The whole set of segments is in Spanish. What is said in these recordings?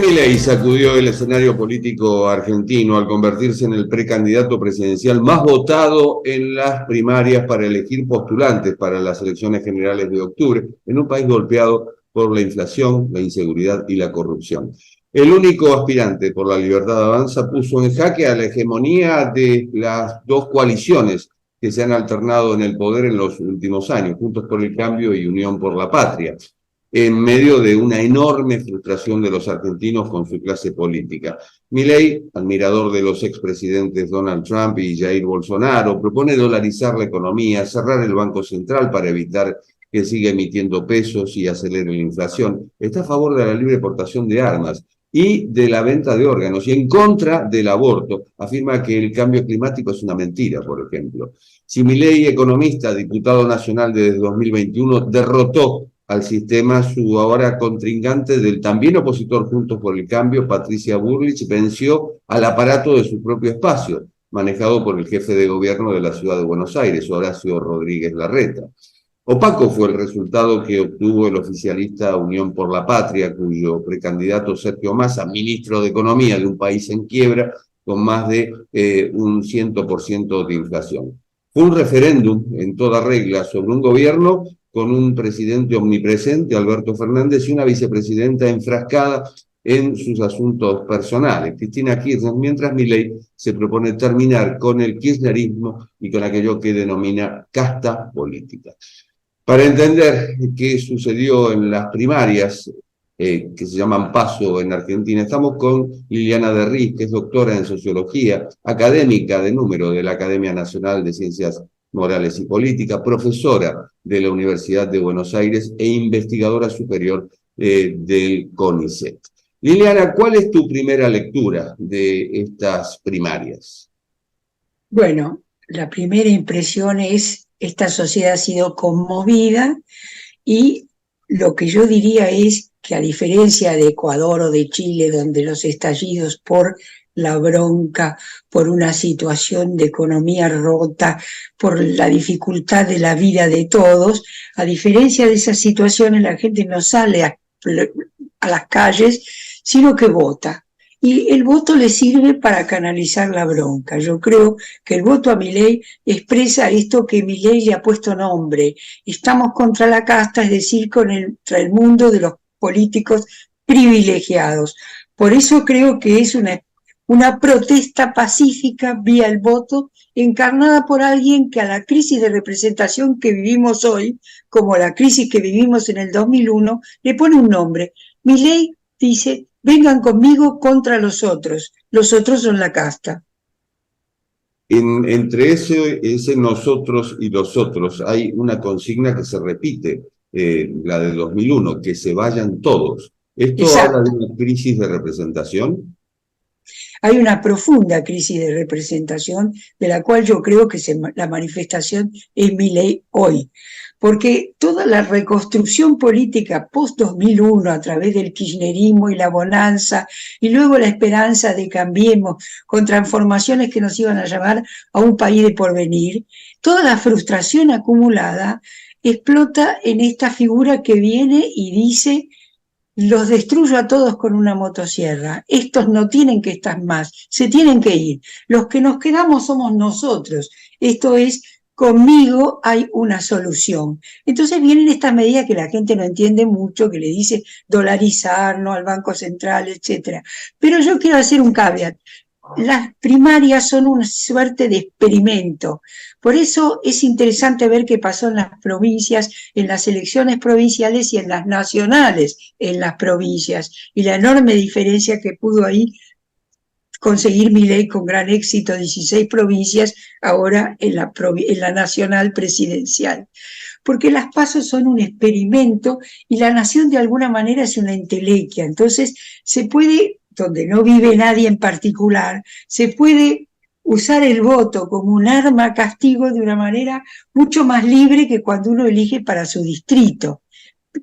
Milei sacudió el escenario político argentino al convertirse en el precandidato presidencial más votado en las primarias para elegir postulantes para las elecciones generales de octubre, en un país golpeado por la inflación, la inseguridad y la corrupción. El único aspirante por la Libertad Avanza puso en jaque a la hegemonía de las dos coaliciones que se han alternado en el poder en los últimos años, Juntos por el Cambio y Unión por la Patria, en medio de una enorme frustración de los argentinos con su clase política. Milei, admirador de los expresidentes Donald Trump y Jair Bolsonaro, propone dolarizar la economía, cerrar el Banco Central para evitar que siga emitiendo pesos y acelere la inflación. Está a favor de la libre portación de armas y de la venta de órganos, y en contra del aborto. Afirma que el cambio climático es una mentira, por ejemplo. Si Milei, economista, diputado nacional desde 2021, derrotó al sistema, su ahora contrincante del también opositor Juntos por el Cambio, Patricia Bullrich, venció al aparato de su propio espacio, manejado por el jefe de gobierno de la ciudad de Buenos Aires, Horacio Rodríguez Larreta. Opaco fue el resultado que obtuvo el oficialista Unión por la Patria, cuyo precandidato Sergio Massa, ministro de Economía de un país en quiebra, con más de un 100% de inflación. Fue un referéndum en toda regla sobre un gobierno con un presidente omnipresente, Alberto Fernández, y una vicepresidenta enfrascada en sus asuntos personales, Cristina Kirchner, mientras Milei se propone terminar con el kirchnerismo y con aquello que denomina casta política. Para entender qué sucedió en las primarias, que se llaman PASO en Argentina, estamos con Liliana Derriz, que es doctora en Sociología, académica de número de la Academia Nacional de Ciencias Morales y Política, profesora de la Universidad de Buenos Aires e investigadora superior del CONICET. Liliana, ¿cuál es tu primera lectura de estas primarias? Bueno, la primera impresión es esta sociedad ha sido conmovida y lo que yo diría es que a diferencia de Ecuador o de Chile, donde los estallidos por la bronca, por una situación de economía rota, por la dificultad de la vida de todos, a diferencia de esas situaciones la gente no sale a las calles, sino que vota. Y el voto le sirve para canalizar la bronca. Yo creo que el voto a Milei expresa esto que Milei le ha puesto nombre. Estamos contra la casta, es decir, contra el mundo de los políticos privilegiados. Por eso creo que es una protesta pacífica vía el voto, encarnada por alguien que a la crisis de representación que vivimos hoy, como la crisis que vivimos en el 2001, le pone un nombre. Milei dice: vengan conmigo contra los otros son la casta. Entre ese nosotros y los otros hay una consigna que se repite, la de 2001, que se vayan todos. ¿Esto Exacto. habla de una crisis de representación? Hay una profunda crisis de representación de la cual yo creo que la manifestación es Milei hoy. Porque toda la reconstrucción política post-2001 a través del kirchnerismo y la bonanza, y luego la esperanza de Cambiemos con transformaciones que nos iban a llevar a un país de porvenir, toda la frustración acumulada explota en esta figura que viene y dice: los destruyo a todos con una motosierra, estos no tienen que estar más, se tienen que ir, los que nos quedamos somos nosotros, esto es, conmigo hay una solución. Entonces vienen estas medidas que la gente no entiende mucho, que le dice dolarizar, no al Banco Central, etc. Pero yo quiero hacer un caveat. Las primarias son una suerte de experimento. Por eso es interesante ver qué pasó en las provincias, en las elecciones provinciales y en las nacionales en las provincias, y la enorme diferencia que pudo ahí conseguir Milei con gran éxito, 16 provincias, ahora en la nacional presidencial. Porque las PASO son un experimento y la nación de alguna manera es una entelequia. Entonces se puede, donde no vive nadie en particular, se puede usar el voto como un arma castigo de una manera mucho más libre que cuando uno elige para su distrito.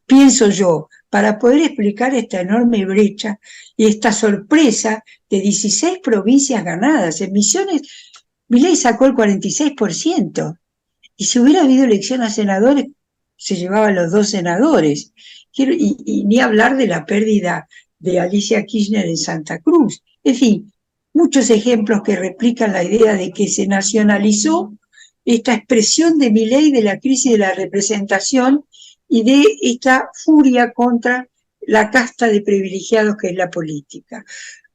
Pienso yo, para poder explicar esta enorme brecha y esta sorpresa de 16 provincias ganadas. En Misiones, Milei sacó el 46%, y si hubiera habido elección a senadores, se llevaban los 2 senadores. Y ni hablar de la pérdida de Alicia Kirchner en Santa Cruz. En fin, muchos ejemplos que replican la idea de que se nacionalizó esta expresión de Milei de la crisis de la representación y de esta furia contra la casta de privilegiados que es la política.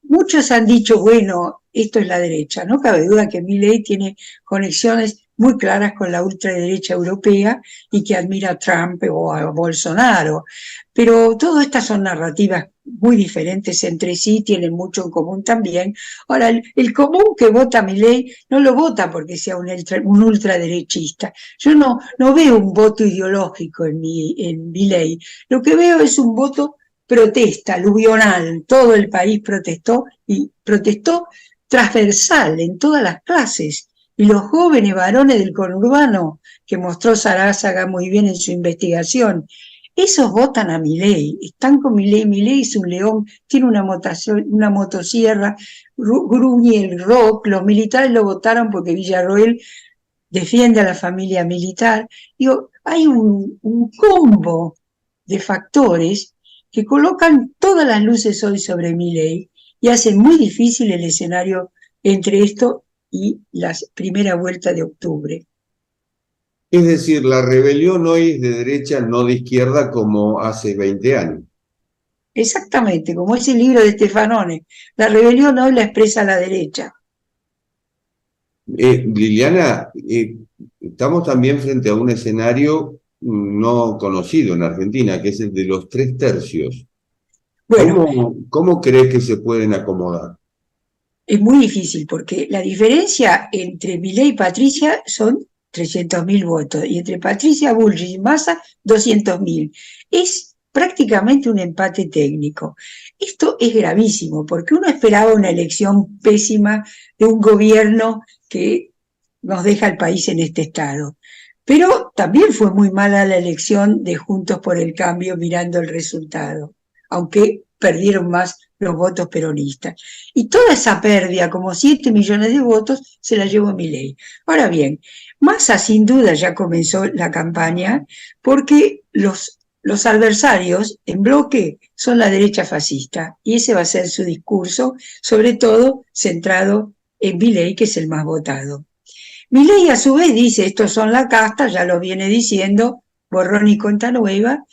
Muchos han dicho, bueno, esto es la derecha. No cabe duda que Milei tiene conexiones muy claras con la ultraderecha europea y que admira a Trump o a Bolsonaro. Pero todas estas son narrativas muy diferentes entre sí, tienen mucho en común también. Ahora, el común que vota Milei no lo vota porque sea un ultraderechista. Yo no veo un voto ideológico en Milei. Lo que veo es un voto protesta aluvional, todo el país protestó y protestó transversal en todas las clases. Y los jóvenes varones del conurbano, que mostró Sarázaga muy bien en su investigación, esos votan a Milei, están con Milei. Milei es un león, tiene una motosierra, gruñe el rock, los militares lo votaron porque Villarroel defiende a la familia militar. Digo, hay un combo de factores que colocan todas las luces hoy sobre Milei y hacen muy difícil el escenario entre esto y la primera vuelta de octubre. Es decir, la rebelión hoy es de derecha, no de izquierda como hace 20 años. Exactamente, como ese libro de Stefanone, la rebelión hoy la expresa la derecha. Liliana, estamos también frente a un escenario no conocido en Argentina, que es el de los 3/3. Bueno, ¿Cómo crees que se pueden acomodar? es muy difícil porque la diferencia entre Milei y Patricia son 300.000 votos y entre Patricia Bullrich y Massa 200.000. Es prácticamente un empate técnico. Esto es gravísimo porque uno esperaba una elección pésima de un gobierno que nos deja el país en este estado. Pero también fue muy mala la elección de Juntos por el Cambio mirando el resultado, aunque perdieron más los votos peronistas. Y toda esa pérdida, como 7 millones de votos, se la llevó Milei. Ahora bien, Massa sin duda ya comenzó la campaña porque los adversarios en bloque son la derecha fascista y ese va a ser su discurso, sobre todo centrado en Milei, que es el más votado. Milei a su vez dice, estos son la casta, ya lo viene diciendo, borrón y cuenta nueva.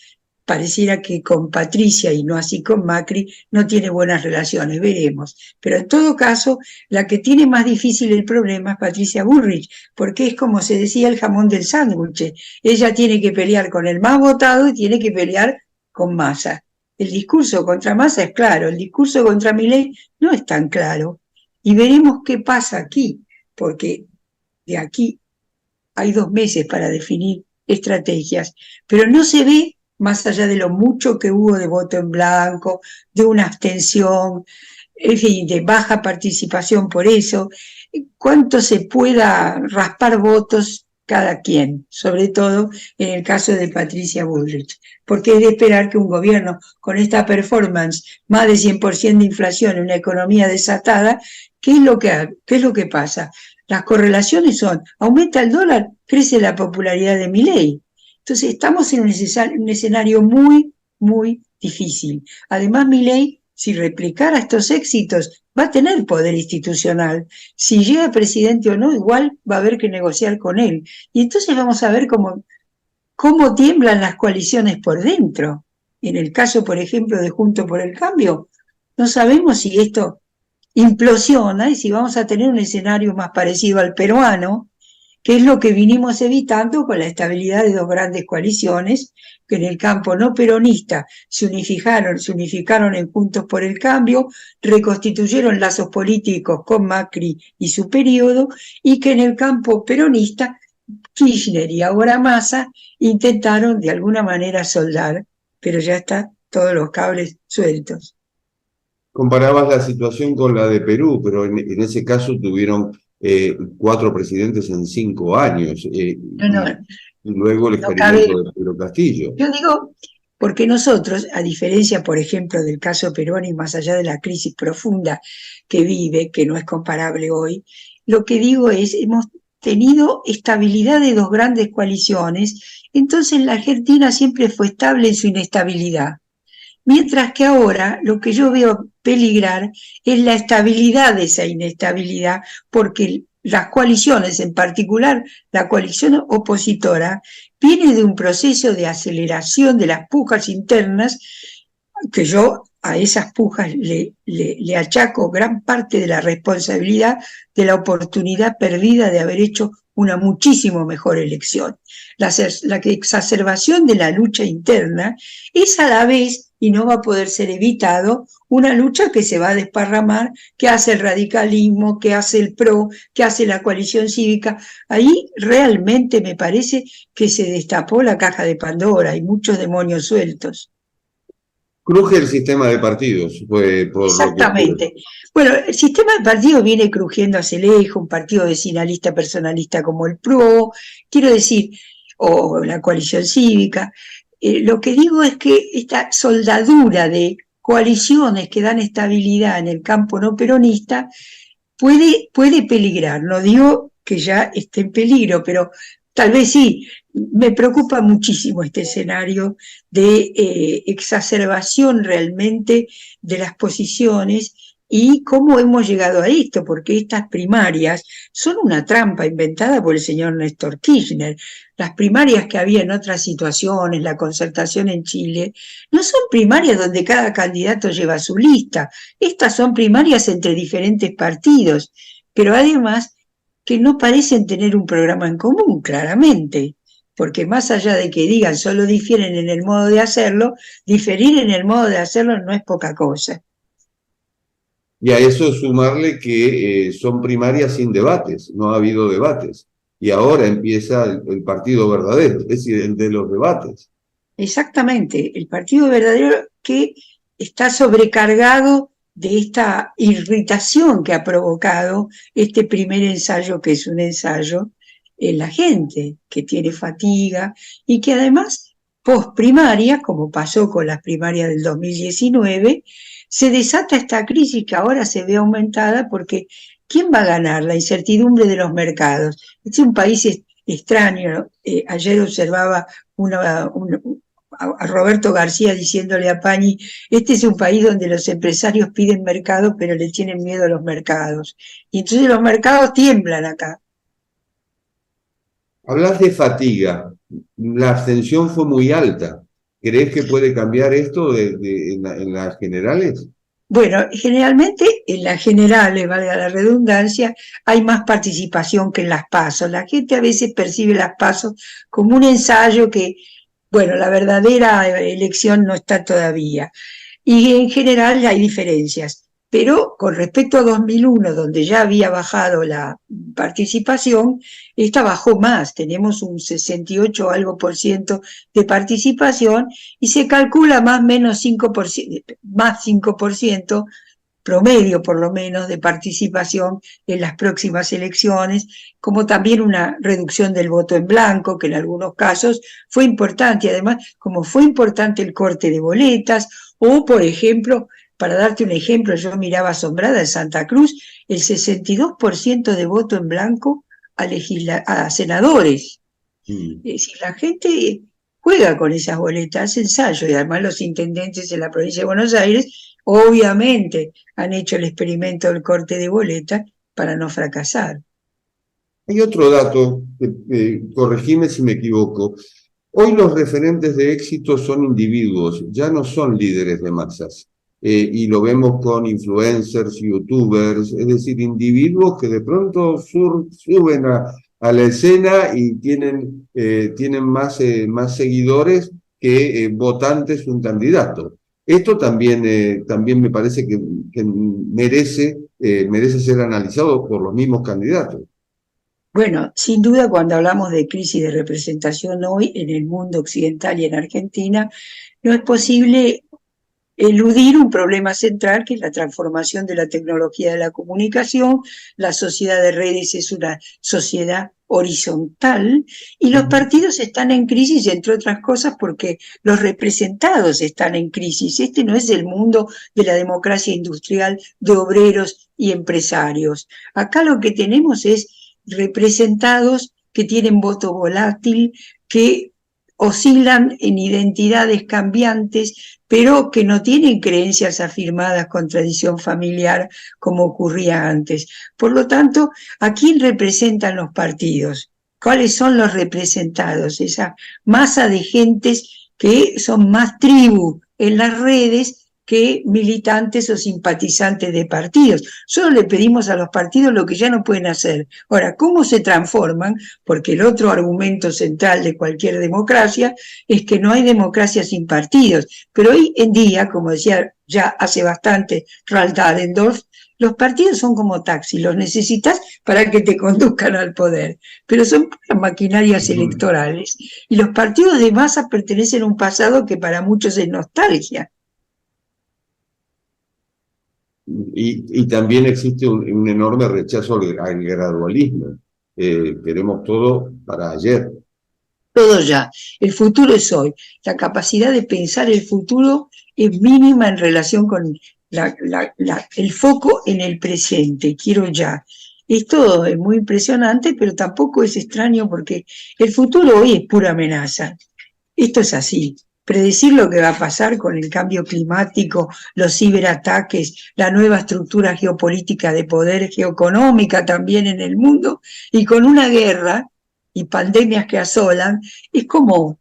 Pareciera que con Patricia y no así con Macri no tiene buenas relaciones, veremos. Pero en todo caso, la que tiene más difícil el problema es Patricia Bullrich, porque es como se decía el jamón del sándwich. Ella tiene que pelear con el más votado y tiene que pelear con Massa. El discurso contra Massa es claro, el discurso contra Milei no es tan claro. Y veremos qué pasa aquí, porque de aquí hay 2 meses para definir estrategias, pero no se ve más allá de lo mucho que hubo de voto en blanco, de una abstención, en fin, de baja participación por eso, cuánto se pueda raspar votos cada quien, sobre todo en el caso de Patricia Bullrich, porque es de esperar que un gobierno con esta performance, más de 100% de inflación, una economía desatada, ¿qué es lo que pasa? Las correlaciones son, aumenta el dólar, crece la popularidad de Milei. Entonces estamos en un escenario muy, muy difícil. Además, Milei, si replicara estos éxitos, va a tener poder institucional. Si llega presidente o no, igual va a haber que negociar con él. Y entonces vamos a ver cómo tiemblan las coaliciones por dentro. En el caso, por ejemplo, de Juntos por el Cambio, no sabemos si esto implosiona y si vamos a tener un escenario más parecido al peruano, que es lo que vinimos evitando con la estabilidad de 2 grandes coaliciones, que en el campo no peronista se unificaron en Juntos por el Cambio, reconstituyeron lazos políticos con Macri y su periodo, y que en el campo peronista, Kirchner y ahora Massa intentaron de alguna manera soldar, pero ya está todos los cables sueltos. Comparabas la situación con la de Perú, pero en ese caso tuvieron 4 presidentes en 5 años, No, y luego el experimento de Pedro Castillo. Yo digo, porque nosotros, a diferencia, por ejemplo, del caso Perón y más allá de la crisis profunda que vive, que no es comparable hoy, lo que digo es, hemos tenido estabilidad de 2 grandes coaliciones, entonces la Argentina siempre fue estable en su inestabilidad. Mientras que ahora lo que yo veo peligrar es la estabilidad de esa inestabilidad, porque las coaliciones, en particular la coalición opositora, viene de un proceso de aceleración de las pujas internas, que yo a esas pujas le achaco gran parte de la responsabilidad de la oportunidad perdida de haber hecho una muchísimo mejor elección. La exacerbación de la lucha interna es a la vez, y no va a poder ser evitado, una lucha que se va a desparramar, que hace el radicalismo, que hace el PRO, que hace la coalición cívica. Ahí realmente me parece que se destapó la caja de Pandora, hay muchos demonios sueltos. Cruje el sistema de partidos, pues, por lo que... Exactamente. Bueno, el sistema de partidos viene crujiendo hace lejos, un partido vecinalista personalista como el PRO, quiero decir, o la coalición cívica. Lo que digo es que esta soldadura de coaliciones que dan estabilidad en el campo no peronista puede peligrar. No digo que ya esté en peligro, pero tal vez sí. Me preocupa muchísimo este escenario de exacerbación realmente de las posiciones y cómo hemos llegado a esto, porque estas primarias son una trampa inventada por el señor Néstor Kirchner. Las primarias que había en otras situaciones, la concertación en Chile, no son primarias donde cada candidato lleva su lista. Estas son primarias entre diferentes partidos, pero además que no parecen tener un programa en común, claramente. Porque más allá de que digan solo difieren en el modo de hacerlo, diferir en el modo de hacerlo no es poca cosa. Y a eso sumarle que son primarias sin debates, no ha habido debates. Y ahora empieza el partido verdadero, es decir, el de los debates. Exactamente, el partido verdadero que está sobrecargado de esta irritación que ha provocado este primer ensayo, que es un ensayo en la gente, que tiene fatiga y que además, post primarias, como pasó con las primarias del 2019, se desata esta crisis que ahora se ve aumentada porque ¿quién va a ganar? La incertidumbre de los mercados. Este es un país extraño. Ayer observaba a Roberto García diciéndole a Pañi, este es un país donde los empresarios piden mercado, pero le tienen miedo a los mercados. Y entonces los mercados tiemblan acá. Hablas de fatiga, la abstención fue muy alta. ¿Crees que puede cambiar esto en las generales? Bueno, generalmente en las generales, valga la redundancia, hay más participación que en las PASO. La gente a veces percibe las PASO como un ensayo que, bueno, la verdadera elección no está todavía. Y en general hay diferencias. Pero con respecto a 2001, donde ya había bajado la participación, esta bajó más. Tenemos un 68 algo por ciento de participación y se calcula más o menos 5%, más 5%, promedio por lo menos, de participación en las próximas elecciones, como también una reducción del voto en blanco, que en algunos casos fue importante, y además, como fue importante el corte de boletas, o por ejemplo, para darte un ejemplo, yo miraba asombrada en Santa Cruz, el 62% de voto en blanco a senadores. Es decir, la gente juega con esas boletas, hace ensayo, y además los intendentes en la provincia de Buenos Aires obviamente han hecho el experimento del corte de boleta para no fracasar. Hay otro dato, corregime si me equivoco. Hoy los referentes de éxito son individuos, ya no son líderes de masas. Y lo vemos con influencers, youtubers, es decir, individuos que de pronto suben a la escena y tienen más seguidores que votantes un candidato. Esto también me parece que merece ser analizado por los mismos candidatos. Bueno, sin duda cuando hablamos de crisis de representación hoy en el mundo occidental y en Argentina, no es posible eludir un problema central que es la transformación de la tecnología de la comunicación. La sociedad de redes es una sociedad horizontal y los partidos están en crisis, entre otras cosas, porque los representados están en crisis. Este no es el mundo de la democracia industrial de obreros y empresarios. Acá lo que tenemos es representados que tienen voto volátil, que oscilan en identidades cambiantes, pero que no tienen creencias afirmadas con tradición familiar como ocurría antes. Por lo tanto, ¿a quién representan los partidos? ¿Cuáles son los representados? Esa masa de gentes que son más tribu en las redes que militantes o simpatizantes de partidos. Solo le pedimos a los partidos lo que ya no pueden hacer. Ahora, ¿cómo se transforman? Porque el otro argumento central de cualquier democracia es que no hay democracia sin partidos. Pero hoy en día, como decía ya hace bastante Ralph Dahrendorf, los partidos son como taxis, los necesitas para que te conduzcan al poder, pero son maquinarias electorales. Y los partidos de masa pertenecen a un pasado que para muchos es nostalgia. Y también existe un enorme rechazo al gradualismo. Queremos todo para ayer. Todo ya. El futuro es hoy. La capacidad de pensar el futuro es mínima en relación con el foco en el presente. Quiero ya. Esto es muy impresionante, pero tampoco es extraño porque el futuro hoy es pura amenaza. Esto es así. Predecir lo que va a pasar con el cambio climático, los ciberataques, la nueva estructura geopolítica de poder, geoeconómica también en el mundo, y con una guerra y pandemias que asolan, es como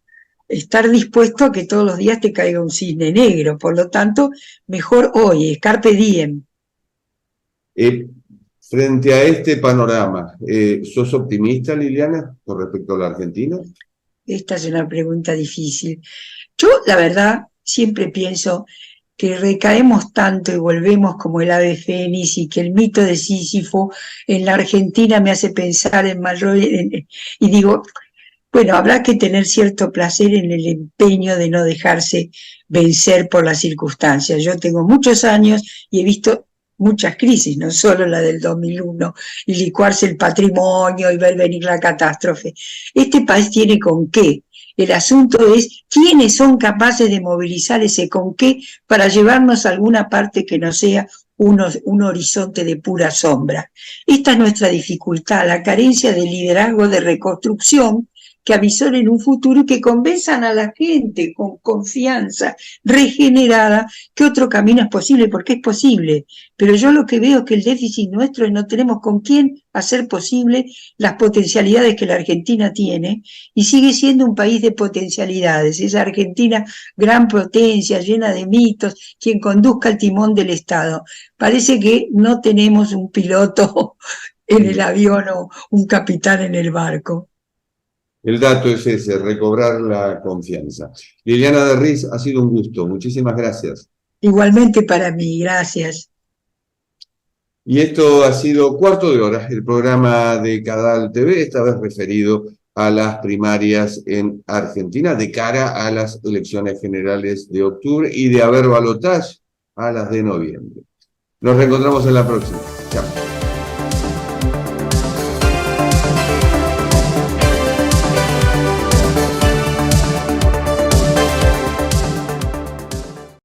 estar dispuesto a que todos los días te caiga un cisne negro. Por lo tanto, mejor hoy, carpe diem. Frente a este panorama, ¿sos optimista, Liliana, con respecto a la Argentina? Esta es una pregunta difícil. Yo, la verdad, siempre pienso que recaemos tanto y volvemos como el ave fénix y que el mito de Sísifo en la Argentina me hace pensar en mayor... y digo, bueno, habrá que tener cierto placer en el empeño de no dejarse vencer por las circunstancias. Yo tengo muchos años y he visto muchas crisis, no solo la del 2001, y licuarse el patrimonio y ver venir la catástrofe. Este país tiene con qué. El asunto es quiénes son capaces de movilizar ese con qué para llevarnos a alguna parte que no sea un horizonte de pura sombra. Esta es nuestra dificultad, la carencia de liderazgo de reconstrucción que avisoren un futuro y que convenzan a la gente con confianza regenerada que otro camino es posible, porque es posible. Pero yo lo que veo es que el déficit nuestro es no tenemos con quién hacer posible las potencialidades que la Argentina tiene y sigue siendo un país de potencialidades. Esa Argentina, gran potencia, llena de mitos, quien conduzca el timón del Estado. Parece que no tenemos un piloto en el avión o un capitán en el barco. El dato es ese, recobrar la confianza. Liliana de Riz, ha sido un gusto. Muchísimas gracias. Igualmente para mí, gracias. Y esto ha sido Cuarto de Hora, el programa de Cadal TV, esta vez referido a las primarias en Argentina de cara a las elecciones generales de octubre y de haber balotaje a las de noviembre. Nos reencontramos en la próxima. Chao.